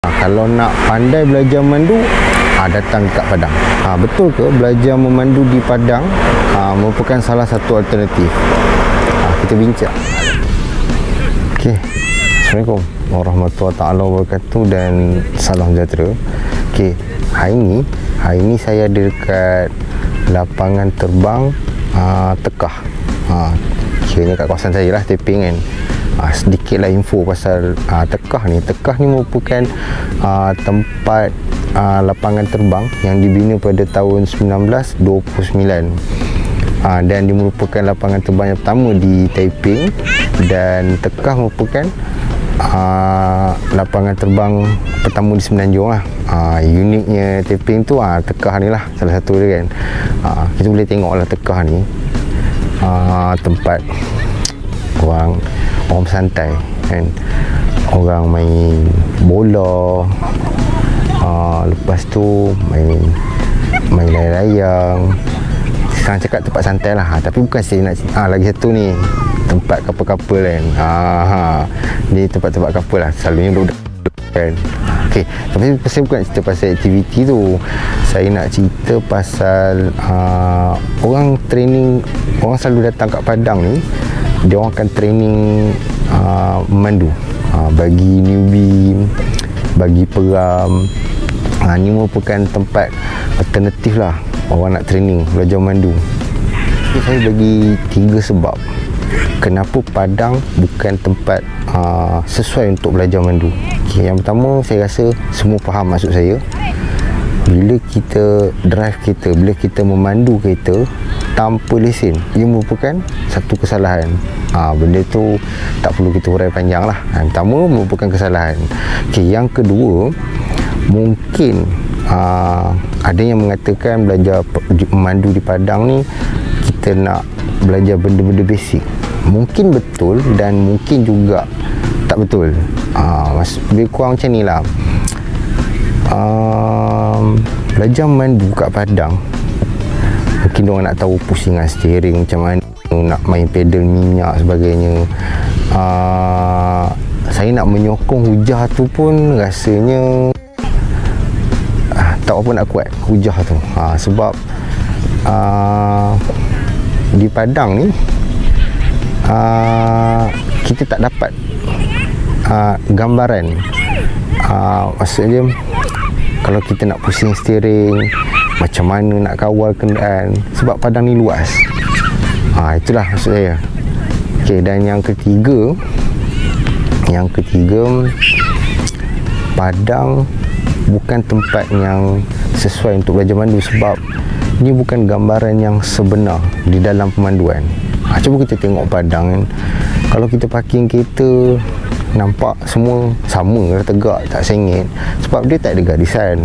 Kalau nak pandai belajar memandu, datang kat Padang. Betul ke belajar memandu di Padang merupakan salah satu alternatif? Kita bincang. Okey. Assalamualaikum warahmatullahi taala wabarakatuh dan salam sejahtera. Okey, hari ini saya ada dekat lapangan terbang Tekah. Kiranya kat kawasan saya lah, taping kan. Sedikitlah info pasal Tekah ni. Tekah ni merupakan tempat lapangan terbang yang dibina pada tahun 1929. Dan dia merupakan lapangan terbang yang pertama di Taiping, dan Tekah merupakan lapangan terbang pertama di Semenanjung lah. Uniknya Taiping tu Tekah ni lah salah satu dia kan. Kita boleh tengok lah Tekah ni tempat orang bersantai kan, orang main bola, lepas tu main layang. Sekarang cakap tempat santai lah, tapi bukan saya nak lagi satu ni tempat kapal-kapal kan. Ni tempat-tempat kapal lah, selalunya budak kan. Okey, tapi saya bukan cerita pasal aktiviti tu. Saya nak cerita pasal orang training. Orang selalu datang kat Padang ni, dia orang akan training memandu, bagi newbie, bagi peram. Ni merupakan tempat alternatif lah orang nak training belajar memandu. Saya bagi 3 sebab kenapa Padang bukan tempat sesuai untuk belajar memandu. Yang pertama, saya rasa semua faham maksud saya. Bila kita drive kereta, bila kita memandu kereta tanpa lesen, ia merupakan satu kesalahan. Benda tu tak perlu kita hurai panjang lah. Yang pertama, merupakan kesalahan. Yang kedua, mungkin ada yang mengatakan belajar memandu di Padang ni kita nak belajar benda-benda basic. Mungkin betul dan mungkin juga tak betul. Lebih kurang macam ni lah. Belajar memandu kat Padang, mungkin diorang nak tahu pusingan steering macam mana, nak main pedal minyak sebagainya. Saya nak menyokong hujah tu pun rasanya tak apa nak kuat hujah tu. Sebab di Padang ni kita tak dapat gambaran. Maksudnya kalau kita nak pusing steering, macam mana nak kawal kenderaan, sebab Padang ni luas. Itulah maksud saya. Okey, dan yang ketiga, Padang bukan tempat yang sesuai untuk belajar memandu, sebab ini bukan gambaran yang sebenar di dalam pemanduan. Cuba kita tengok Padang kan. Kalau kita parking kereta, nampak semua sama, tegak, tak sengit, sebab dia tak ada garisan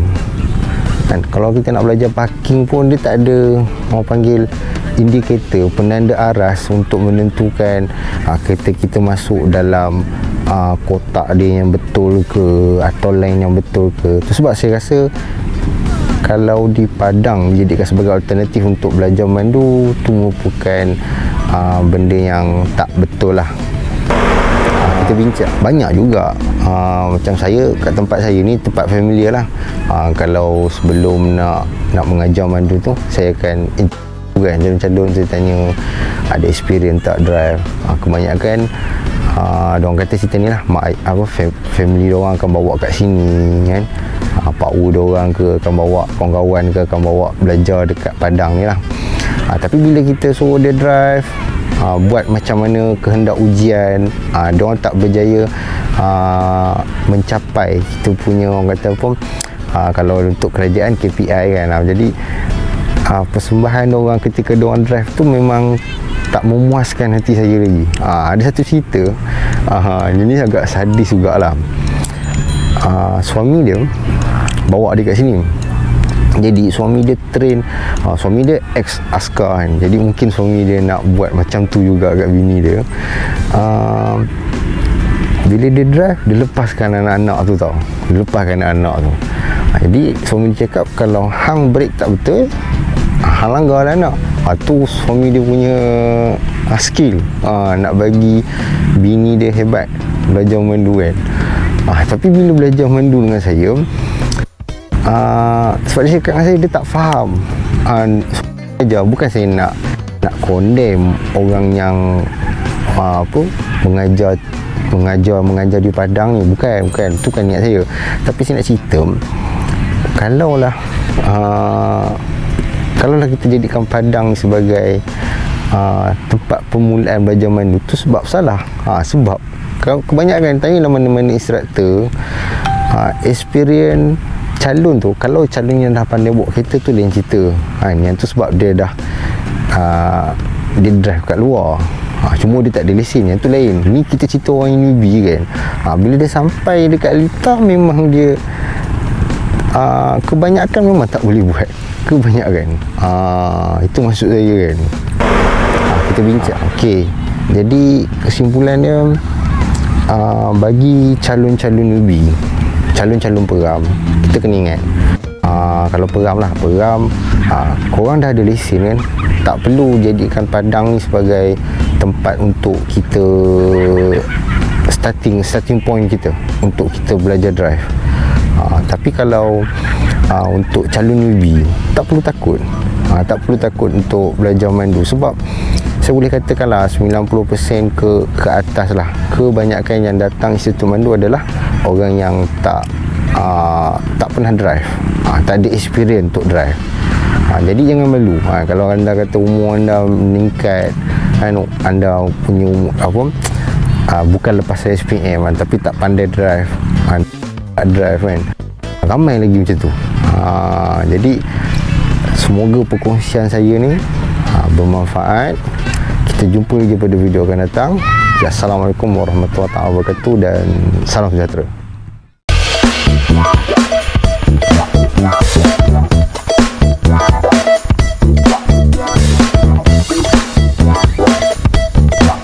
kan. Kalau kita nak belajar parking pun, dia tak ada orang panggil indikator, penanda aras untuk menentukan kereta kita masuk dalam kotak dia yang betul ke, atau line yang betul ke. Sebab saya rasa kalau di Padang dijadikan sebagai alternatif untuk belajar memandu, tu merupakan benda yang tak betul lah. Kita bincang banyak juga. Macam saya kat tempat saya ni, tempat familiar lah. Kalau sebelum nak mengajar memandu tu, saya akan kan, calon-calon saya tanya ada experience tak drive. Kebanyakan diorang kata cerita ni lah, family diorang akan bawa kat sini kan. Pak U diorang ke akan bawa, kawan-kawan ke akan bawa belajar dekat Padang ni lah. Tapi bila kita suruh dia drive, buat macam mana kehendak ujian, diorang tak berjaya mencapai kita punya, orang kata apa, kalau untuk kerajaan KPI kan. Jadi persembahan diorang ketika diorang drive tu memang tak memuaskan hati saya lagi. Ada satu cerita, ini agak sadis jugalah. Suami dia bawa dia kat sini. Jadi suami dia train, suami dia ex-askar kan. Jadi mungkin suami dia nak buat macam tu juga kat bini dia. Bila dia drive, dia lepaskan anak-anak tu tau. Dia lepaskan anak-anak tu. Jadi suami dia cakap, kalau hang break tak betul, hang langgar lah anak. Tu suami dia punya skill. Nak bagi bini dia hebat belajar memandu kan. Tapi bila belajar mandu dengan saya, sebab dia cakap dengan saya, dia tak faham. Bukan saya nak condemn orang yang mengajar di padang ni, bukan tu kan niat saya. Tapi saya nak cerita, kalaulah kita jadikan padang ni sebagai tempat permulaan belajar mandu, tu sebab salah. Sebab kebanyakan tanyalah mana-mana instruktor, experience calon tu, kalau calon yang dah pandai bawa kereta tu lain cerita. Yang tu sebab dia dah dia drive kat luar, cuma dia tak ada lesen, yang tu lain. Ni kita cerita orang yang newbie kan. Bila dia sampai dekat litar, memang dia kebanyakan memang tak boleh buat. Kebanyakan itu maksud saya kan. Kita bincang. Okey, jadi kesimpulannya, bagi calon-calon newbie, calon-calon peram, kita kena ingat, kalau peram, korang dah ada lesen kan, tak perlu jadikan padang ni sebagai tempat untuk kita starting point kita untuk kita belajar drive. Tapi kalau untuk calon newbie, tak perlu takut. Tak perlu takut untuk belajar mandu, sebab saya boleh katakanlah 90% ke atas lah, kebanyakan yang datang institut mandu adalah orang yang tak pernah drive, tak ada experience untuk drive. Jadi jangan malu. Kalau anda kata umur anda meningkat, anda punya umur bukan lepas saya SPM tapi tak pandai drive, kan, ramai lagi macam tu. Jadi semoga perkongsian saya ni bermanfaat. Kita jumpa lagi pada video akan datang. Assalamualaikum warahmatullahi wabarakatuh dan salam sejahtera.